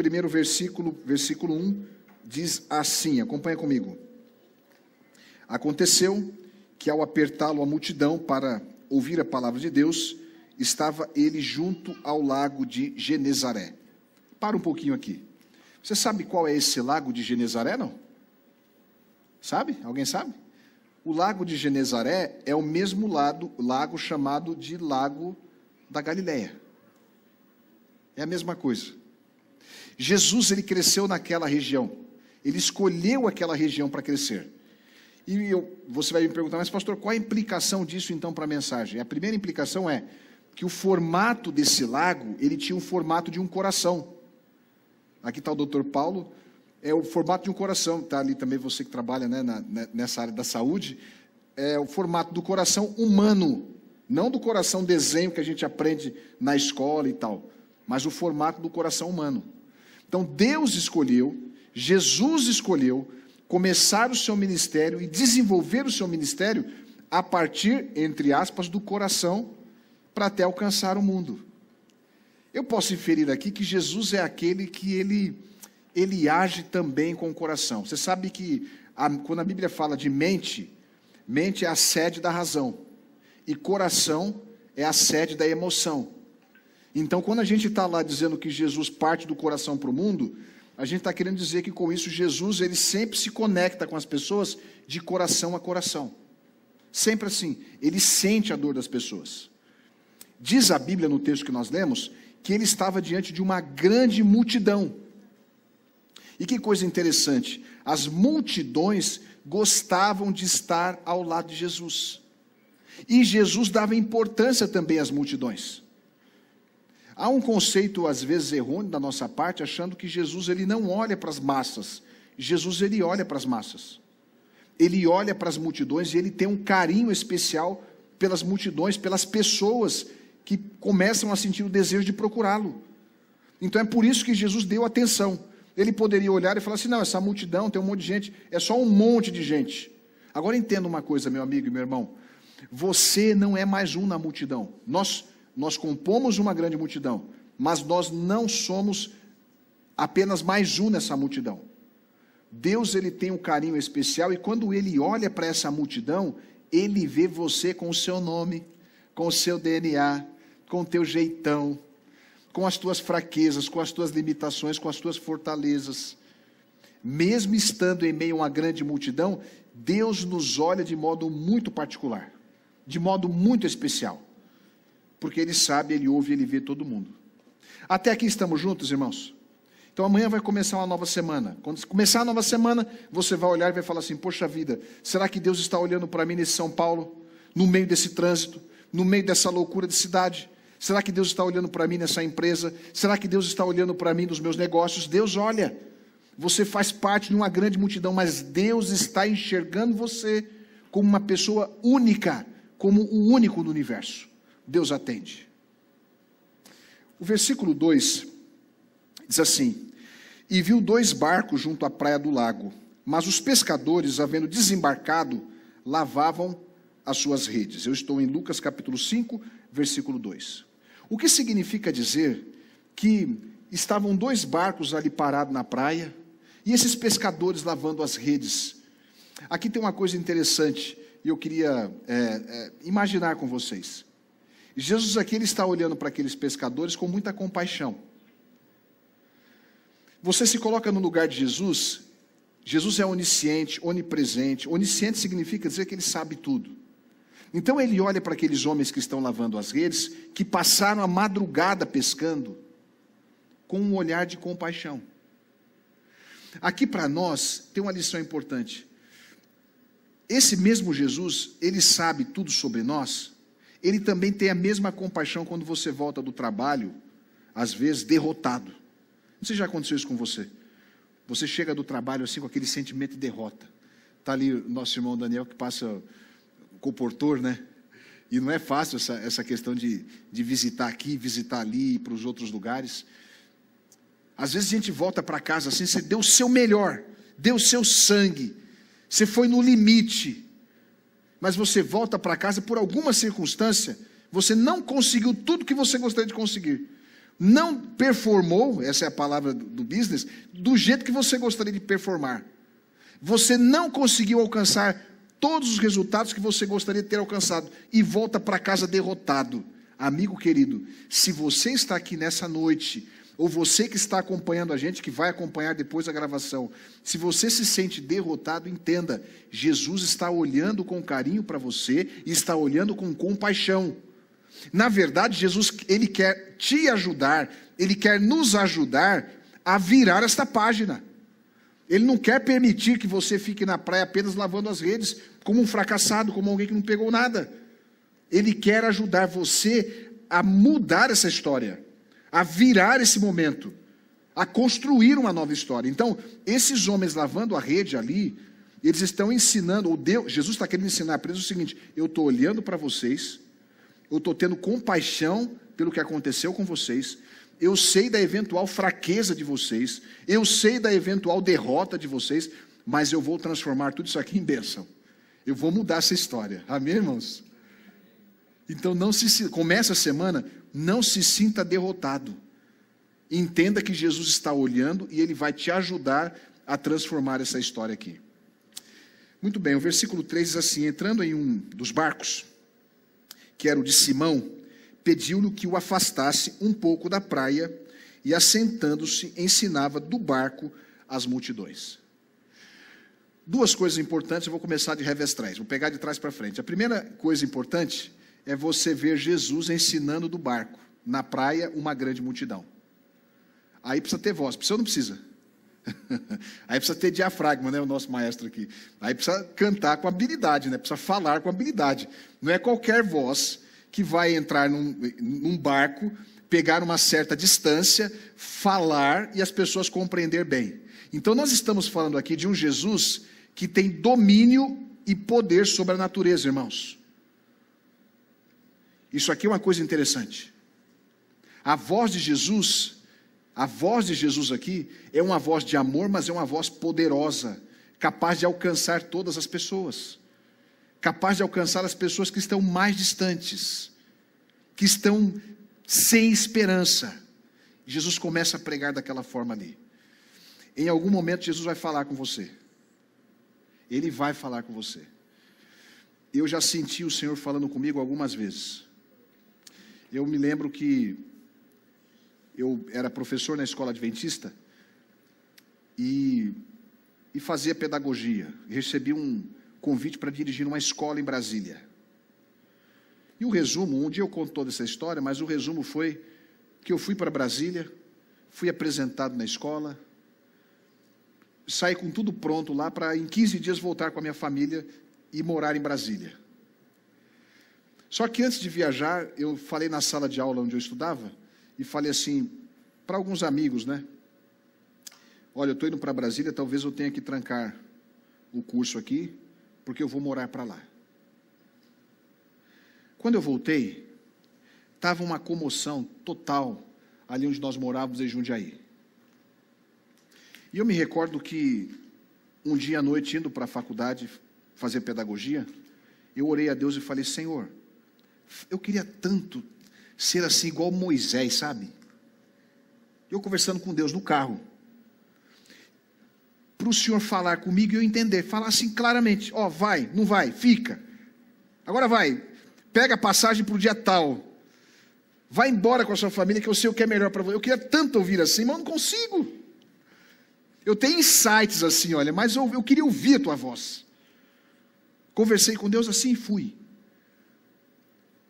primeiro versículo, versículo 1, diz assim, acompanha comigo. Aconteceu que ao apertá-lo a multidão para ouvir a palavra de Deus, estava ele junto ao lago de Genezaré. Para um pouquinho aqui. Você sabe qual é esse lago de Genezaré, não? Sabe? Alguém sabe? O lago de Genezaré é o mesmo lago chamado de Lago da Galileia. É a mesma coisa. Jesus, ele cresceu naquela região. Ele escolheu aquela região para crescer. E você vai me perguntar, mas pastor, qual a implicação disso então para a mensagem? A primeira implicação é que o formato desse lago, ele tinha o formato de um coração. Aqui está o doutor Paulo, é o formato de um coração, está ali também você que trabalha, né, nessa área da saúde, é o formato do coração humano, não do coração desenho que a gente aprende na escola e tal, mas o formato do coração humano. Então Deus escolheu, Jesus escolheu, começar o seu ministério e desenvolver o seu ministério a partir, entre aspas, do coração, para até alcançar o mundo. Eu posso inferir aqui que Jesus é aquele que ele age também com o coração. Você sabe que quando a Bíblia fala de mente, mente é a sede da razão, e coração é a sede da emoção. Então, quando a gente está lá dizendo que Jesus parte do coração para o mundo, a gente está querendo dizer que com isso Jesus, ele sempre se conecta com as pessoas de coração a coração. Sempre assim, ele sente a dor das pessoas. Diz a Bíblia no texto que nós lemos, que ele estava diante de uma grande multidão. E que coisa interessante, as multidões gostavam de estar ao lado de Jesus. E Jesus dava importância também às multidões. Há um conceito, às vezes, errôneo da nossa parte, achando que Jesus ele não olha para as massas. Jesus ele olha para as massas. Ele olha para as multidões e ele tem um carinho especial pelas multidões, pelas pessoas que começam a sentir o desejo de procurá-lo. Então é por isso que Jesus deu atenção. Ele poderia olhar e falar assim, não, essa multidão tem um monte de gente, é só um monte de gente. Agora entenda uma coisa, meu amigo e meu irmão, você não é mais um na multidão. Nós compomos uma grande multidão, mas nós não somos apenas mais um nessa multidão. Deus ele tem um carinho especial e quando ele olha para essa multidão, ele vê você com o seu nome, com o seu DNA, com o teu jeitão, com as tuas fraquezas, com as tuas limitações, com as tuas fortalezas. Mesmo estando em meio a uma grande multidão, Deus nos olha de modo muito particular, de modo muito especial. Porque ele sabe, ele ouve, ele vê todo mundo. Até aqui estamos juntos, irmãos? Então amanhã vai começar uma nova semana. Quando começar a nova semana, você vai olhar e vai falar assim, poxa vida, será que Deus está olhando para mim nesse São Paulo, no meio desse trânsito, no meio dessa loucura de cidade? Será que Deus está olhando para mim nessa empresa? Será que Deus está olhando para mim nos meus negócios? Deus olha. Você faz parte de uma grande multidão, mas Deus está enxergando você como uma pessoa única, como o único no universo. Deus atende. O versículo 2 diz assim, e viu 2 barcos junto à praia do lago, mas os pescadores, havendo desembarcado, lavavam as suas redes. Eu estou em Lucas capítulo 5, versículo 2. O que significa dizer que estavam 2 barcos ali parados na praia, e esses pescadores lavando as redes. Aqui tem uma coisa interessante, e eu queria imaginar com vocês. Jesus aqui ele está olhando para aqueles pescadores com muita compaixão. Você se coloca no lugar de Jesus. Jesus é onisciente, onipresente. Onisciente significa dizer que ele sabe tudo. Então ele olha para aqueles homens que estão lavando as redes, que passaram a madrugada pescando, com um olhar de compaixão. Aqui para nós tem uma lição importante. Esse mesmo Jesus, ele sabe tudo sobre nós. Ele também tem a mesma compaixão quando você volta do trabalho, às vezes derrotado. Não sei se já aconteceu isso com você. Você chega do trabalho assim com aquele sentimento de derrota. Está ali o nosso irmão Daniel que passa com o portor, né? E não é fácil essa questão de visitar aqui, visitar ali, ir para os outros lugares. Às vezes a gente volta para casa assim, você deu o seu melhor, deu o seu sangue, você foi no limite. Mas você volta para casa por alguma circunstância, você não conseguiu tudo que você gostaria de conseguir. não performou, essa é a palavra do business, do jeito que você gostaria de performar. Você não conseguiu alcançar todos os resultados que você gostaria de ter alcançado e volta para casa derrotado. Amigo querido, se você está aqui nessa noite, ou você que está acompanhando a gente, que vai acompanhar depois a gravação, se você se sente derrotado, entenda, Jesus está olhando com carinho para você e está olhando com compaixão. Na verdade, Jesus, Ele quer te ajudar, Ele quer nos ajudar a virar esta página. Ele não quer permitir que você fique na praia apenas lavando as redes, como um fracassado, como alguém que não pegou nada. Ele quer ajudar você a mudar essa história, a virar esse momento, a construir uma nova história. Então, esses homens lavando a rede ali, eles estão ensinando, ou Deus, Jesus está querendo ensinar para eles o seguinte: eu estou olhando para vocês, eu estou tendo compaixão pelo que aconteceu com vocês, eu sei da eventual fraqueza de vocês, eu sei da eventual derrota de vocês, mas eu vou transformar tudo isso aqui em bênção. Eu vou mudar essa história. Amém, irmãos? Então, começa a semana, não se sinta derrotado. Entenda que Jesus está olhando e Ele vai te ajudar a transformar essa história aqui. Muito bem, o versículo 3 diz assim: entrando em um dos barcos, que era o de Simão, pediu-lhe que o afastasse um pouco da praia e, assentando-se, ensinava do barco as multidões. Duas coisas importantes, eu vou começar de revés trás, vou pegar de trás para frente. A primeira coisa importante é você ver Jesus ensinando do barco, na praia, uma grande multidão. Aí precisa ter voz, precisa ou não precisa? Aí precisa ter diafragma, né, o nosso maestro aqui. Aí precisa cantar com habilidade, né, precisa falar com habilidade. Não é qualquer voz que vai entrar num barco, pegar uma certa distância, falar e as pessoas compreender bem. Então nós estamos falando aqui de um Jesus que tem domínio e poder sobre a natureza, irmãos. Isso aqui é uma coisa interessante. A voz de Jesus aqui é uma voz de amor, mas é uma voz poderosa, capaz de alcançar todas as pessoas, capaz de alcançar as pessoas que estão mais distantes, que estão sem esperança. Jesus começa a pregar daquela forma ali. Em algum momento Jesus vai falar com você. Ele vai falar com você. Eu já senti o Senhor falando comigo algumas vezes. Eu me lembro que eu era professor na escola adventista e fazia pedagogia. Recebi um convite para dirigir uma escola em Brasília. E o resumo, um dia eu conto toda essa história, mas o resumo foi que eu fui para Brasília, fui apresentado na escola, saí com tudo pronto lá para em 15 dias voltar com a minha família e morar em Brasília. Só que antes de viajar, eu falei na sala de aula onde eu estudava, e falei assim, para alguns amigos, né? Olha, eu estou indo para Brasília, talvez eu tenha que trancar o curso aqui, porque eu vou morar para lá. Quando eu voltei, estava uma comoção total ali onde nós morávamos, em Jundiaí. E eu me recordo que um dia à noite, indo para a faculdade fazer pedagogia, eu orei a Deus e falei: Senhor, eu queria tanto ser assim igual Moisés, sabe? Eu conversando com Deus no carro, para o Senhor falar comigo e eu entender, falar assim claramente: ó, vai, não vai, fica, agora vai, pega a passagem para o dia tal, vai embora com a sua família, que eu sei o que é melhor para você. Eu queria tanto ouvir assim, mas eu não consigo. Eu tenho insights assim, olha, mas eu queria ouvir a tua voz. Conversei com Deus assim e fui.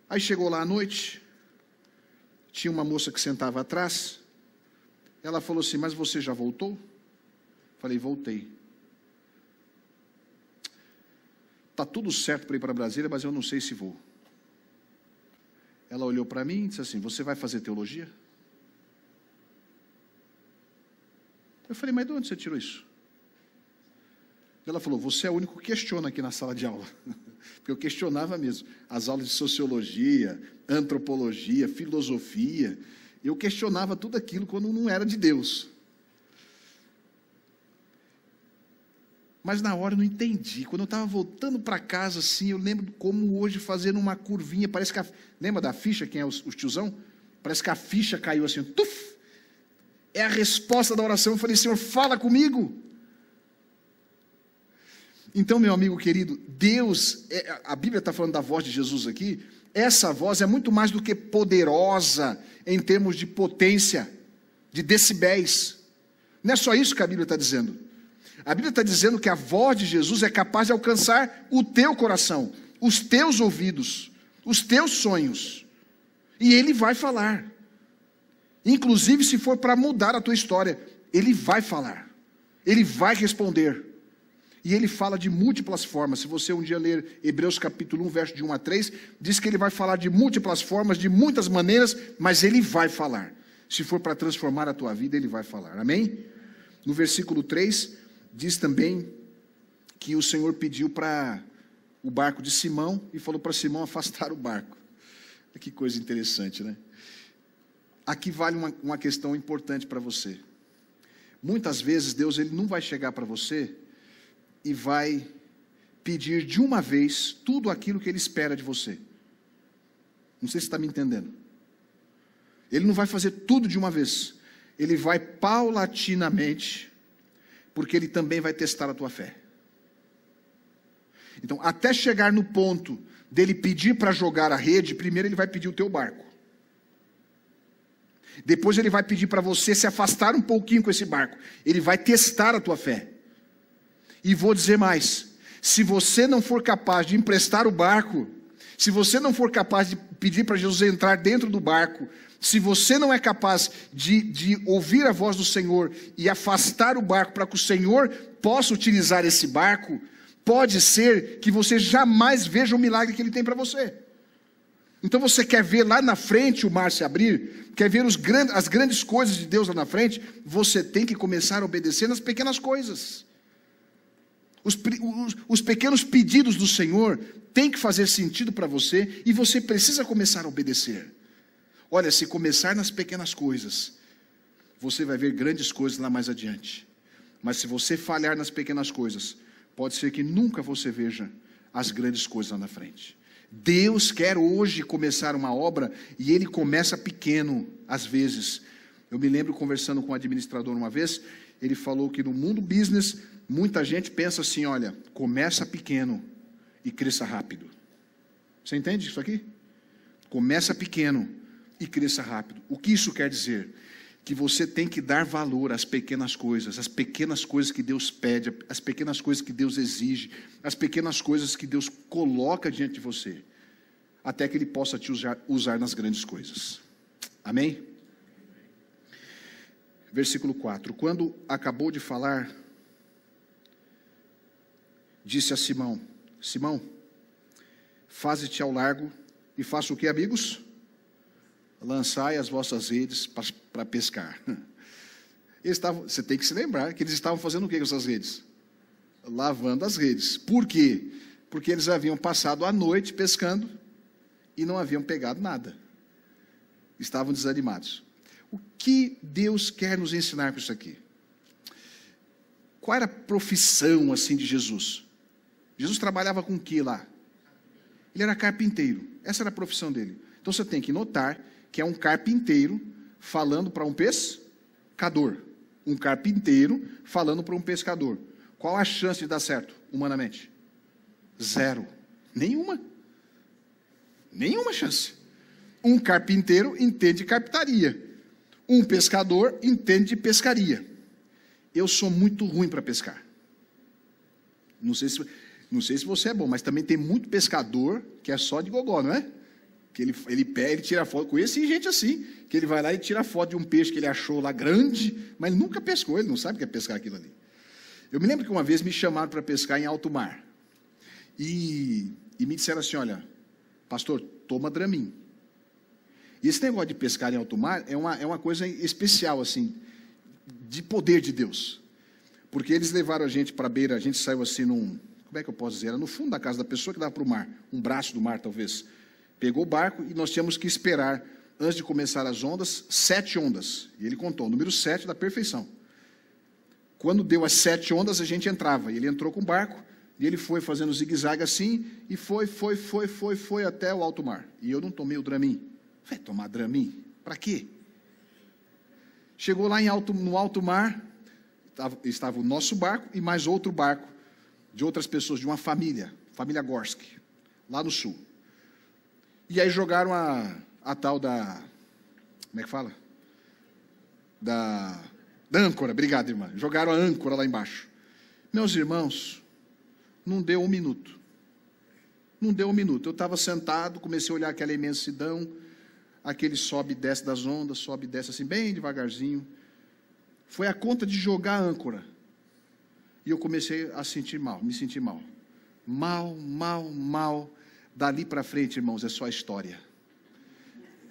Aí chegou lá à noite, tinha uma moça que sentava atrás, ela falou assim: mas você já voltou? Falei: voltei. Está tudo certo para ir para Brasília, mas eu não sei se vou. Ela olhou para mim e disse assim: você vai fazer teologia? Eu falei: mas de onde você tirou isso? Ela falou: você é o único que questiona aqui na sala de aula. Porque eu questionava mesmo. As aulas de sociologia, antropologia, filosofia, eu questionava tudo aquilo quando não era de Deus. Mas na hora eu não entendi. Quando eu estava voltando para casa, assim, eu lembro como hoje fazendo uma curvinha, parece que lembra da ficha, quem é os tiozão? Parece que a ficha caiu assim, tuf! É a resposta da oração. Eu falei, Senhor, fala comigo. Então, meu amigo querido, Deus, a Bíblia está falando da voz de Jesus aqui, essa voz é muito mais do que poderosa em termos de potência, de decibéis. Não é só isso que a Bíblia está dizendo. A Bíblia está dizendo que a voz de Jesus é capaz de alcançar o teu coração, os teus ouvidos, os teus sonhos. E Ele vai falar. Inclusive, se for para mudar a tua história, Ele vai falar. Ele vai responder. E Ele fala de múltiplas formas. Se você um dia ler Hebreus capítulo 1, verso de 1 a 3, diz que Ele vai falar de múltiplas formas, de muitas maneiras, mas Ele vai falar. Se for para transformar a tua vida, Ele vai falar. Amém? No versículo 3, diz também que o Senhor pediu para o barco de Simão e falou para Simão afastar o barco. Que coisa interessante, né? Aqui vale uma questão importante para você. Muitas vezes Deus ele não vai chegar para você e vai pedir de uma vez tudo aquilo que Ele espera de você. Não sei se você está me entendendo. Ele não vai fazer tudo de uma vez. Ele vai paulatinamente, porque Ele também vai testar a tua fé. Então, até chegar no ponto dele pedir para jogar a rede, primeiro Ele vai pedir o teu barco. Depois Ele vai pedir para você se afastar um pouquinho com esse barco. Ele vai testar a tua fé. E vou dizer mais, se você não for capaz de emprestar o barco, se você não for capaz de pedir para Jesus entrar dentro do barco, se você não é capaz de ouvir a voz do Senhor e afastar o barco para que o Senhor possa utilizar esse barco, pode ser que você jamais veja o milagre que Ele tem para você. Então você quer ver lá na frente o mar se abrir, quer ver as grandes coisas de Deus lá na frente, você tem que começar a obedecer nas pequenas coisas. Os pequenos pedidos do Senhor têm que fazer sentido para você e você precisa começar a obedecer. Olha, se começar nas pequenas coisas, você vai ver grandes coisas lá mais adiante. Mas se você falhar nas pequenas coisas, pode ser que nunca você veja as grandes coisas lá na frente. Deus quer hoje começar uma obra e Ele começa pequeno, às vezes. Eu me lembro conversando com um administrador uma vez, ele falou que no mundo business, muita gente pensa assim, olha, começa pequeno e cresça rápido. Você entende isso aqui? Começa pequeno e cresça rápido. O que isso quer dizer? Que você tem que dar valor às pequenas coisas que Deus pede, as pequenas coisas que Deus exige, as pequenas coisas que Deus coloca diante de você, até que Ele possa te usar nas grandes coisas. Amém? Versículo 4. Quando acabou de falar, disse a Simão, Simão, faze-te ao largo e faça o que, amigos? Lançai as vossas redes para pescar. Você tem que se lembrar que eles estavam fazendo o que com essas redes? Lavando as redes. Por quê? Porque eles haviam passado a noite pescando e não haviam pegado nada. Estavam desanimados. O que Deus quer nos ensinar com isso aqui? Qual era a profissão assim de Jesus? Jesus trabalhava com o que lá? Ele era carpinteiro. Essa era a profissão dele. Então você tem que notar que é um carpinteiro falando para um pescador. Um carpinteiro falando para um pescador. Qual a chance de dar certo, humanamente? Zero. Nenhuma. Nenhuma chance. Um carpinteiro entende de carpintaria. Um pescador entende de pescaria. Eu sou muito ruim para pescar. Não sei se você é bom, mas também tem muito pescador que é só de gogó, não é? Que ele pega, ele tira foto. Conheci gente assim, que ele vai lá e tira foto de um peixe que ele achou lá grande, mas ele nunca pescou, ele não sabe o que é pescar aquilo ali. Eu me lembro que uma vez me chamaram para pescar em alto mar. E me disseram assim, olha, pastor, toma Dramin. E esse negócio de pescar em alto mar é uma coisa especial, assim, de poder de Deus. Porque eles levaram a gente para a beira, a gente saiu assim como é que eu posso dizer? Era no fundo da casa da pessoa que dava para o mar, um braço do mar talvez. Pegou o barco e nós tínhamos que esperar, antes de começar as ondas, 7 ondas. E ele contou, o número 7 da perfeição. Quando deu as 7 ondas, a gente entrava. E ele entrou com o barco, e ele foi fazendo zigue-zague assim, e foi até o alto mar. E eu não tomei o Dramin. Vai tomar Dramin? Para quê? Chegou lá no alto mar, estava o nosso barco e mais outro barco de outras pessoas, de uma família Gorski, lá no sul. E aí jogaram a tal da... Como é que fala? Da âncora, obrigado, irmã. Jogaram a âncora lá embaixo. Meus irmãos, não deu um minuto. Não deu um minuto. Eu estava sentado, comecei a olhar aquela imensidão, aquele sobe e desce das ondas, sobe e desce assim, bem devagarzinho. Foi a conta de jogar a âncora. E eu comecei a sentir mal, me sentir mal. Mal. Dali para frente, irmãos, é só história.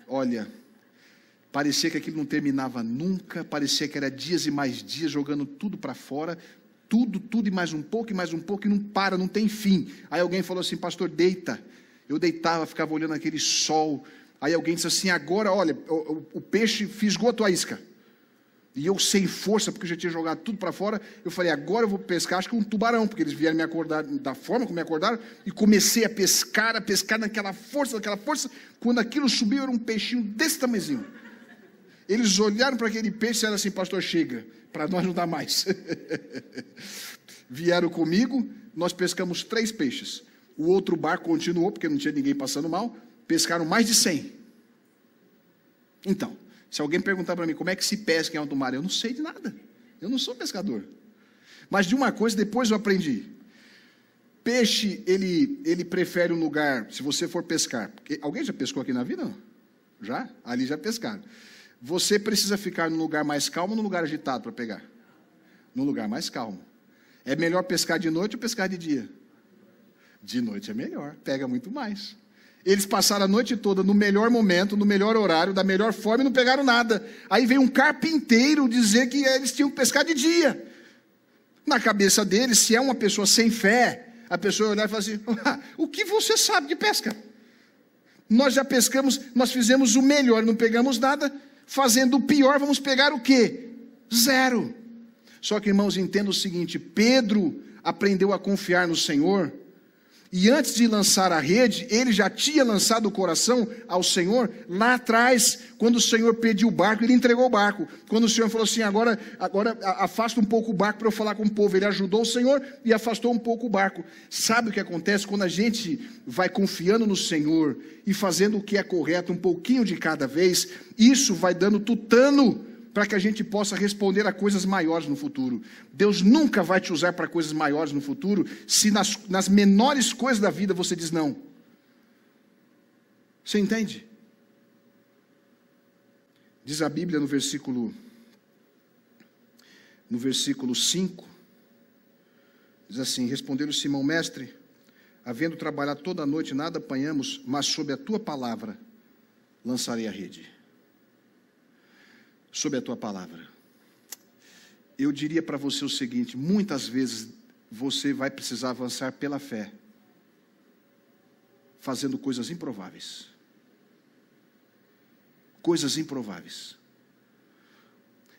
Olha, parecia que aquilo não terminava nunca, parecia que era dias e mais dias, jogando tudo para fora, tudo e mais um pouco, e não para, não tem fim. Aí alguém falou assim, pastor, deita. Eu deitava, ficava olhando aquele sol. Aí alguém disse assim, agora, olha, o peixe fisgou a tua isca. E eu sem força, porque eu já tinha jogado tudo para fora, eu falei, agora eu vou pescar, acho que um tubarão, porque eles vieram me acordar da forma como me acordaram, e comecei a pescar naquela força, quando aquilo subiu, era um peixinho desse tamanhozinho. Eles olharam para aquele peixe e disseram assim, pastor, chega, para nós não dá mais. Vieram comigo, nós pescamos 3 peixes. O outro barco continuou, porque não tinha ninguém passando mal, pescaram mais de 100. Então, se alguém perguntar para mim como é que se pesca em alto mar, eu não sei de nada. Eu não sou pescador. Mas de uma coisa depois eu aprendi. Peixe, ele prefere um lugar, se você for pescar. Alguém já pescou aqui na vida? Não? Já? Ali já pescaram. Você precisa ficar num lugar mais calmo ou num lugar agitado para pegar? Num lugar mais calmo. É melhor pescar de noite ou pescar de dia? De noite é melhor, pega muito mais. Eles passaram a noite toda no melhor momento, no melhor horário, da melhor forma e não pegaram nada. Aí veio um carpinteiro dizer que eles tinham que pescar de dia. Na cabeça deles, se é uma pessoa sem fé, a pessoa vai olhar e falar assim, o que você sabe de pesca? Nós já pescamos, nós fizemos o melhor, não pegamos nada, fazendo o pior, vamos pegar o quê? 0. Só que, irmãos, entenda o seguinte, Pedro aprendeu a confiar no Senhor, e antes de lançar a rede, ele já tinha lançado o coração ao Senhor, lá atrás, quando o Senhor pediu o barco, ele entregou o barco. Quando o Senhor falou assim, agora afasta um pouco o barco para eu falar com o povo, ele ajudou o Senhor e afastou um pouco o barco. Sabe o que acontece? Quando a gente vai confiando no Senhor e fazendo o que é correto, um pouquinho de cada vez, isso vai dando tutano, para que a gente possa responder a coisas maiores no futuro. Deus nunca vai te usar para coisas maiores no futuro, se nas menores coisas da vida você diz não. Você entende? Diz a Bíblia no versículo 5, diz assim, respondeu-lhe Simão, mestre, havendo trabalhado toda a noite, nada apanhamos, mas sob a tua palavra lançarei a rede. Sobre a tua palavra. Eu diria para você o seguinte, muitas vezes você vai precisar avançar pela fé, fazendo coisas improváveis. Coisas improváveis.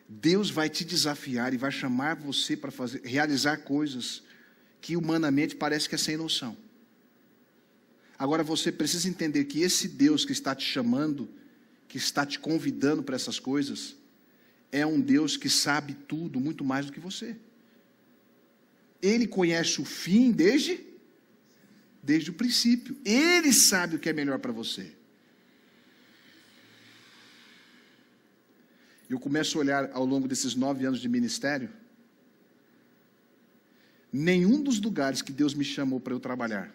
Deus vai te desafiar e vai chamar você para realizar coisas que humanamente parece que é sem noção. Agora você precisa entender que esse Deus que está te chamando, que está te convidando para essas coisas, é um Deus que sabe tudo, muito mais do que você. Ele conhece o fim desde o princípio. Ele sabe o que é melhor para você. Eu começo a olhar ao longo desses 9 anos de ministério, nenhum dos lugares que Deus me chamou para eu trabalhar,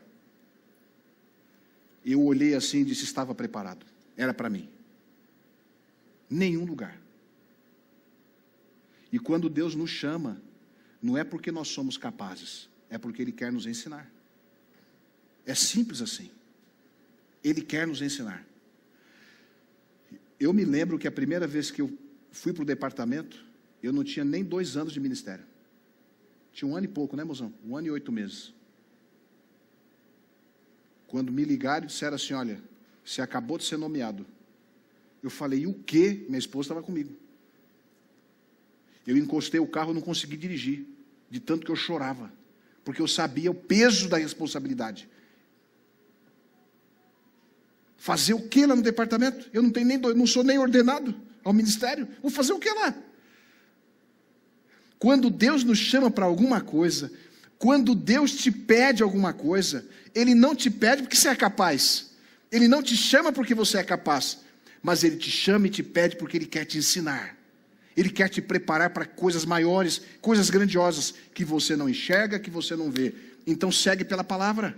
eu olhei assim e disse, estava preparado. Era para mim. Nenhum lugar. E quando Deus nos chama, não é porque nós somos capazes, é porque Ele quer nos ensinar. É simples assim. Ele quer nos ensinar. Eu me lembro que a primeira vez que eu fui para o departamento, eu não tinha nem 2 anos de ministério. Tinha 1 ano e pouco, né, mozão? 1 ano e 8 meses. Quando me ligaram e disseram assim, olha, você acabou de ser nomeado. Eu falei, e o quê? Minha esposa estava comigo. Eu encostei o carro e não consegui dirigir, de tanto que eu chorava, porque eu sabia o peso da responsabilidade. Fazer o que lá no departamento? Eu não sou nem ordenado ao ministério. Vou fazer o que lá? Quando Deus nos chama para alguma coisa, quando Deus te pede alguma coisa, Ele não te pede porque você é capaz. Ele não te chama porque você é capaz. Mas Ele te chama e te pede porque Ele quer te ensinar. Ele quer te preparar para coisas maiores, coisas grandiosas, que você não enxerga, que você não vê. Então segue pela palavra.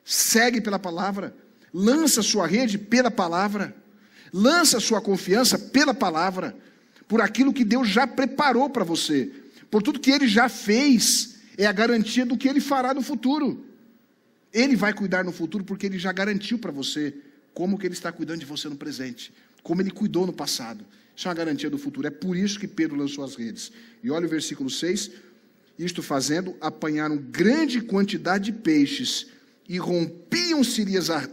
Segue pela palavra. Lança sua rede pela palavra. Lança sua confiança pela palavra. Por aquilo que Deus já preparou para você. Por tudo que Ele já fez, é a garantia do que Ele fará no futuro. Ele vai cuidar no futuro porque Ele já garantiu para você como que Ele está cuidando de você no presente. Como Ele cuidou no passado. Isso é uma garantia do futuro. É por isso que Pedro lançou as redes. E olha o versículo 6. Isto fazendo, apanharam grande quantidade de peixes e rompiam-se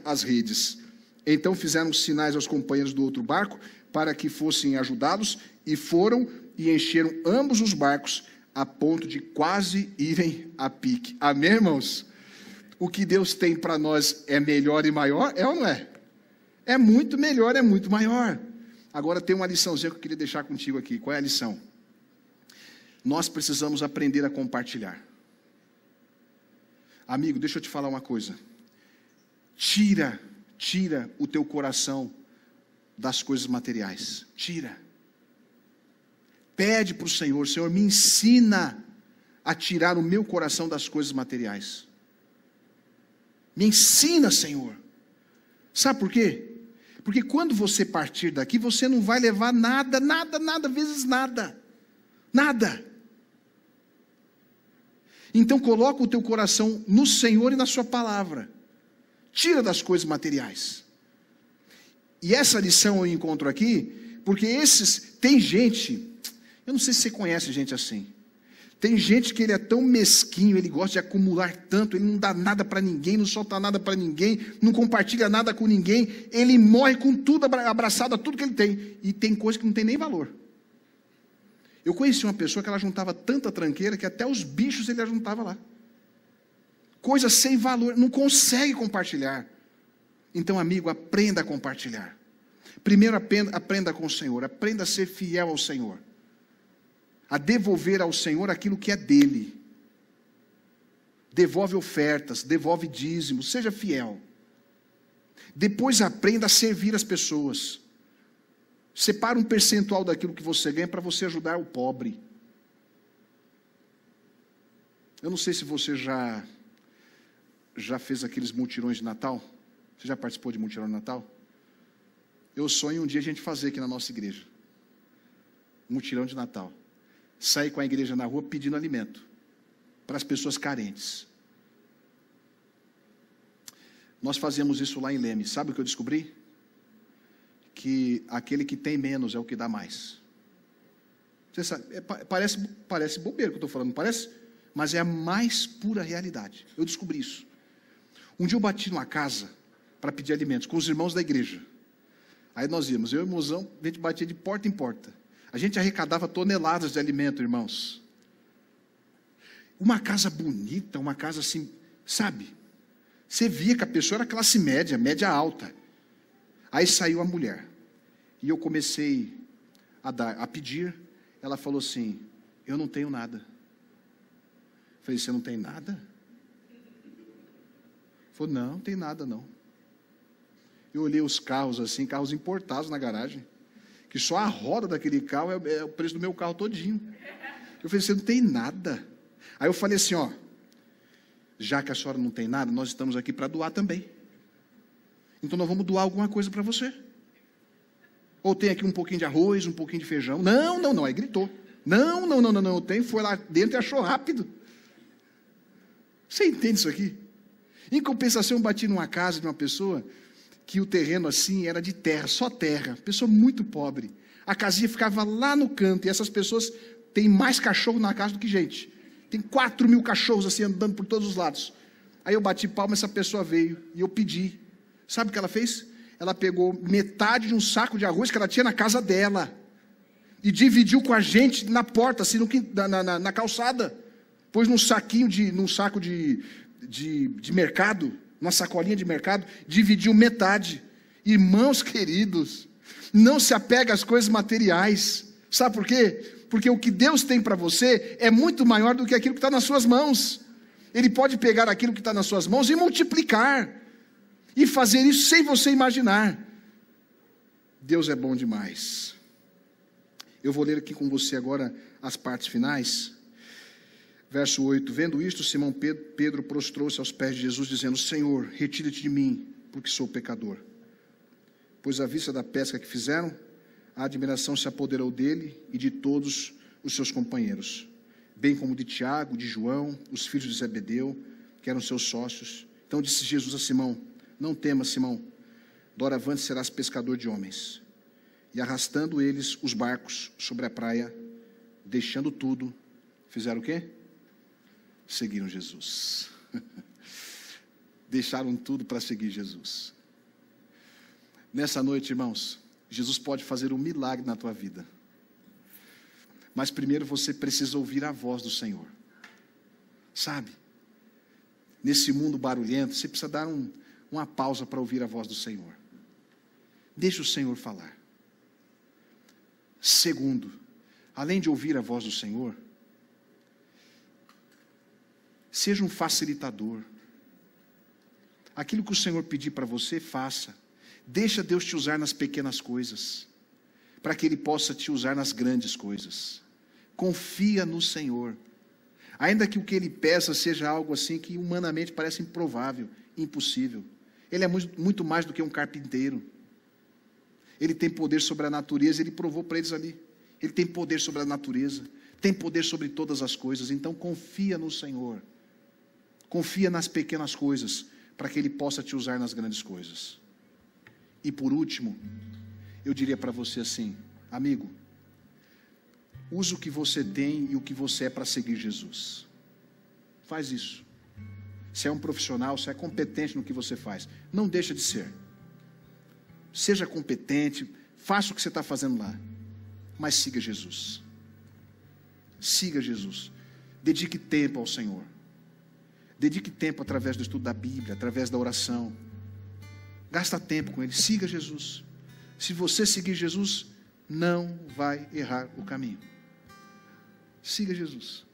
as redes. Então fizeram sinais aos companheiros do outro barco para que fossem ajudados, e foram e encheram ambos os barcos a ponto de quase irem a pique. Amém, irmãos? O que Deus tem para nós é melhor e maior? É ou não é? É muito melhor, é muito maior. Agora tem uma liçãozinha que eu queria deixar contigo aqui. Qual é a lição? Nós precisamos aprender a compartilhar. Amigo, deixa eu te falar uma coisa. Tira o teu coração das coisas materiais. Tira. Pede para o Senhor, Senhor, me ensina a tirar o meu coração das coisas materiais. Me ensina, Senhor. Sabe por quê? Porque quando você partir daqui, você não vai levar nada, vezes nada. Nada. Então coloca o teu coração no Senhor e na sua palavra. Tira das coisas materiais. E essa lição eu encontro aqui, porque tem gente, eu não sei se você conhece gente assim. Tem gente que ele é tão mesquinho, ele gosta de acumular tanto, ele não dá nada para ninguém, não solta nada para ninguém, não compartilha nada com ninguém, ele morre com tudo abraçado a tudo que ele tem. E tem coisa que não tem nem valor. Eu conheci uma pessoa que ela juntava tanta tranqueira que até os bichos ele juntava lá. Coisa sem valor, não consegue compartilhar. Então, amigo, aprenda a compartilhar. Primeiro aprenda com o Senhor, aprenda a ser fiel ao Senhor. A devolver ao Senhor aquilo que é dele. Devolve ofertas, devolve dízimos, seja fiel. Depois aprenda a servir as pessoas. Separa um percentual daquilo que você ganha para você ajudar o pobre. Eu não sei se você já fez aqueles mutirões de Natal. Você já participou de mutirão de Natal? Eu sonho um dia a gente fazer aqui na nossa igreja. Mutirão de Natal. Sair com a igreja na rua pedindo alimento para as pessoas carentes. Nós fazemos isso lá em Leme. Sabe o que eu descobri? Que aquele que tem menos é o que dá mais. Você sabe, parece bobeira o que eu estou falando, não parece? Mas é a mais pura realidade. Eu descobri isso. Um dia eu bati numa casa para pedir alimentos com os irmãos da igreja. Aí nós íamos, eu e o irmãozão, a gente batia de porta em porta. A gente arrecadava toneladas de alimento, irmãos. Uma casa bonita, uma casa assim, sabe? Você via que a pessoa era classe média, média alta. Aí saiu a mulher. E eu comecei a pedir. Ela falou assim, eu não tenho nada. Eu falei, você não tem nada? Falou, não tem nada não. Eu olhei os carros assim, carros importados na garagem. Que só a roda daquele carro é o preço do meu carro todinho. Eu falei, você não tem nada. Aí eu falei assim, ó, já que a senhora não tem nada, nós estamos aqui para doar também. Então nós vamos doar alguma coisa para você. Ou tem aqui um pouquinho de arroz, um pouquinho de feijão. Não, aí gritou. Não, tem, foi lá dentro e achou rápido. Você entende isso aqui? Em compensação, eu bati numa casa de uma pessoa que o terreno assim era de terra, só terra, pessoa muito pobre. A casinha ficava lá no canto, e essas pessoas têm mais cachorro na casa do que gente. Tem 4.000 cachorros assim andando por todos os lados. Aí eu bati palma, essa pessoa veio, e eu pedi. Sabe o que ela fez? Ela pegou metade de um saco de arroz que ela tinha na casa dela, e dividiu com a gente na porta, assim, na calçada. Pôs num saco de mercado. numa sacolinha de mercado, dividiu metade. Irmãos queridos, não se apega às coisas materiais. Sabe por quê? Porque o que Deus tem para você é muito maior do que aquilo que está nas suas mãos. Ele pode pegar aquilo que está nas suas mãos e multiplicar, e fazer isso sem você imaginar. Deus é bom demais. Eu vou ler aqui com você agora as partes finais. Verso 8, vendo isto, Simão Pedro prostrou-se aos pés de Jesus, dizendo: Senhor, retira-te de mim, porque sou pecador. Pois à vista da pesca que fizeram, a admiração se apoderou dele e de todos os seus companheiros, bem como de Tiago, de João, os filhos de Zebedeu, que eram seus sócios. Então disse Jesus a Simão: não temas, Simão, doravante serás pescador de homens. E arrastando eles os barcos sobre a praia, deixando tudo, fizeram o quê? Seguiram Jesus. Deixaram tudo para seguir Jesus. Nessa noite, irmãos, Jesus pode fazer um milagre na tua vida. Mas primeiro você precisa ouvir a voz do Senhor. Sabe? Nesse mundo barulhento, você precisa dar uma pausa para ouvir a voz do Senhor. Deixa o Senhor falar. Segundo, além de ouvir a voz do Senhor, seja um facilitador. Aquilo que o Senhor pedir para você, faça. Deixa Deus te usar nas pequenas coisas, para que Ele possa te usar nas grandes coisas. Confia no Senhor. Ainda que o que Ele peça seja algo assim que humanamente parece improvável, impossível. Ele é muito mais do que um carpinteiro. Ele tem poder sobre a natureza, Ele provou para eles ali. Ele tem poder sobre a natureza, tem poder sobre todas as coisas. Então confia no Senhor. Confia nas pequenas coisas, para que Ele possa te usar nas grandes coisas. E por último, eu diria para você assim: amigo, use o que você tem e o que você é para seguir Jesus. Faz isso. Se é um profissional, se é competente no que você faz, não deixa de ser. Seja competente, faça o que você está fazendo lá, mas siga Jesus. Siga Jesus. Dedique tempo ao Senhor. Dedique tempo através do estudo da Bíblia, através da oração. Gasta tempo com Ele. Siga Jesus. Se você seguir Jesus, não vai errar o caminho. Siga Jesus.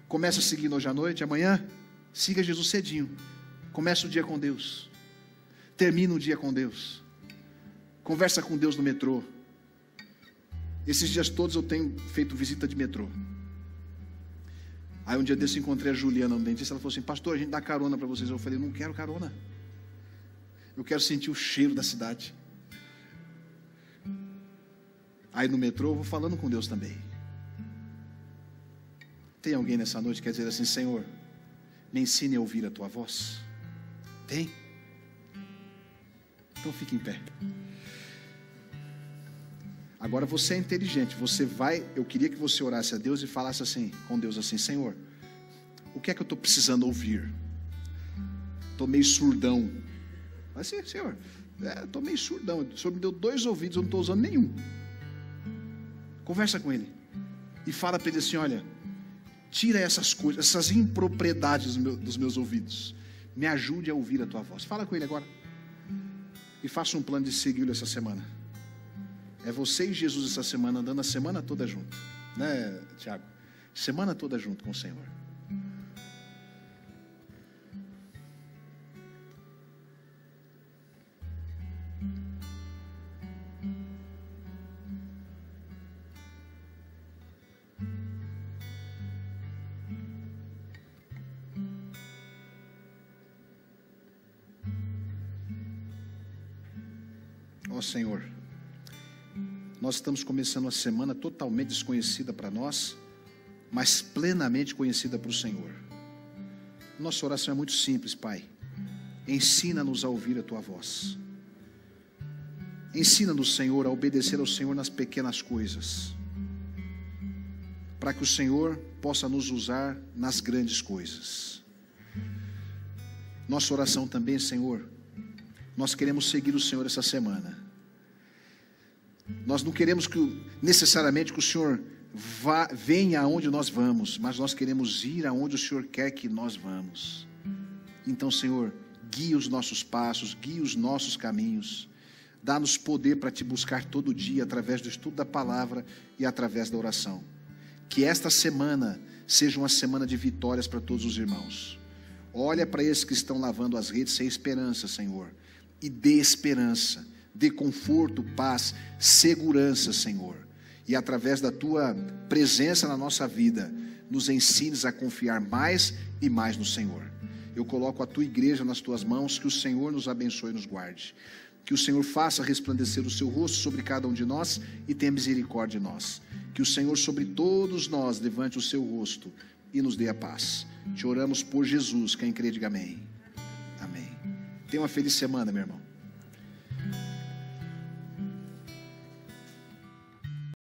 Começa seguindo hoje à noite, amanhã, siga Jesus cedinho. Começa o dia com Deus. Termina o dia com Deus. Conversa com Deus no metrô. Esses dias todos eu tenho feito visita de metrô. Aí um dia desse eu encontrei a Juliana no dentista. Ela falou assim: pastor, a gente dá carona para vocês. Eu falei: não quero carona. Eu quero sentir o cheiro da cidade. Aí no metrô eu vou falando com Deus também. Tem alguém nessa noite que quer dizer assim: Senhor, me ensine a ouvir a tua voz? Tem? Então fique em pé. Agora você é inteligente, você vai, eu queria que você orasse a Deus e falasse assim, com Deus assim: Senhor, o que é que eu estou precisando ouvir? Estou meio surdão. Assim, Senhor, estou meio surdão, o Senhor me deu 2 ouvidos, eu não estou usando nenhum. Conversa com Ele e fala para Ele assim: olha, tira essas coisas, essas impropriedades dos meus ouvidos, me ajude a ouvir a tua voz. Fala com Ele agora e faça um plano de segui-lo essa semana. É você e Jesus essa semana, andando a semana toda junto, né, Tiago? Semana toda junto com o Senhor. Ó Senhor, nós estamos começando uma semana totalmente desconhecida para nós, mas plenamente conhecida para o Senhor. Nossa oração é muito simples, Pai. Ensina-nos a ouvir a Tua voz. Ensina-nos, Senhor, a obedecer ao Senhor nas pequenas coisas, para que o Senhor possa nos usar nas grandes coisas. Nossa oração também, Senhor, nós queremos seguir o Senhor essa semana. Nós não queremos necessariamente que o Senhor venha aonde nós vamos, mas nós queremos ir aonde o Senhor quer que nós vamos. Então, Senhor, guia os nossos passos, guia os nossos caminhos. Dá-nos poder para te buscar todo dia, através do estudo da palavra e através da oração. Que esta semana seja uma semana de vitórias para todos os irmãos. Olha para esses que estão lavando as redes sem esperança, Senhor, e dê esperança, dê conforto, paz, segurança, Senhor. E através da Tua presença na nossa vida, nos ensines a confiar mais e mais no Senhor. Eu coloco a Tua igreja nas Tuas mãos, que o Senhor nos abençoe e nos guarde. Que o Senhor faça resplandecer o Seu rosto sobre cada um de nós e tenha misericórdia de nós. Que o Senhor sobre todos nós levante o Seu rosto e nos dê a paz. Te oramos por Jesus, quem crê diga amém. Amém. Tenha uma feliz semana, meu irmão.